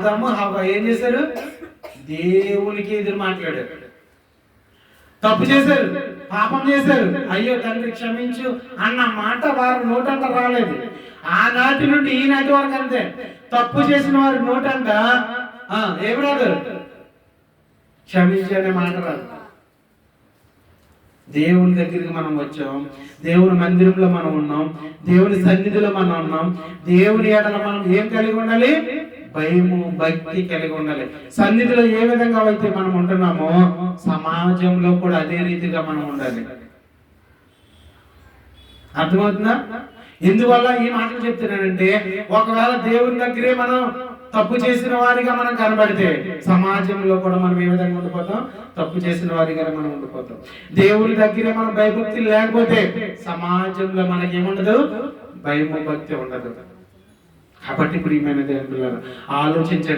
హవ్వ ఏం చేశారు? దేవునికి ఎదురు మాట్లాడారు, తప్పు చేశారు, పాపం చేశారు. అయ్యో తండ్రి క్షమించు అన్న మాట వారి నోటంట రాలేదు. ఆనాటి నుండి ఈనాటి వరకు అంతే. తప్పు చేసిన వారి నోటంట ఏమి రాదు, క్షమించు అనే మాట రాదు. దేవుని దగ్గరికి మనం వచ్చాం, దేవుని మందిరంలో మనం ఉన్నాం, దేవుని సన్నిధిలో మనం ఉన్నాం. దేవుని ఎడల మనం ఏం కలిగి ఉండాలి? భయము, భక్తి కలిగి ఉండాలి. సన్నిధిలో ఏ విధంగా అయితే మనం ఉంటున్నామో సమాజంలో కూడా అదే రీతిగా మనం ఉండాలి. అర్థమవుతుందా? ఎందువల్ల ఈ మాటలు చెప్తున్నానంటే, ఒకవేళ దేవుని దగ్గరే మనం తప్పు చేసిన వారిగా మనం కనబడితే సమాజంలో కూడా మనం ఏ విధంగా ఉండిపోతాం? తప్పు చేసిన వారిగా మనం ఉండిపోతాం. దేవుని దగ్గరే మనం భయభక్తి లేకపోతే సమాజంలో మనకేముండదు? భయము, భక్తి ఉండదు. కాబట్టి ప్రియమైన దేవుని పిల్లలు ఆలోచించండి.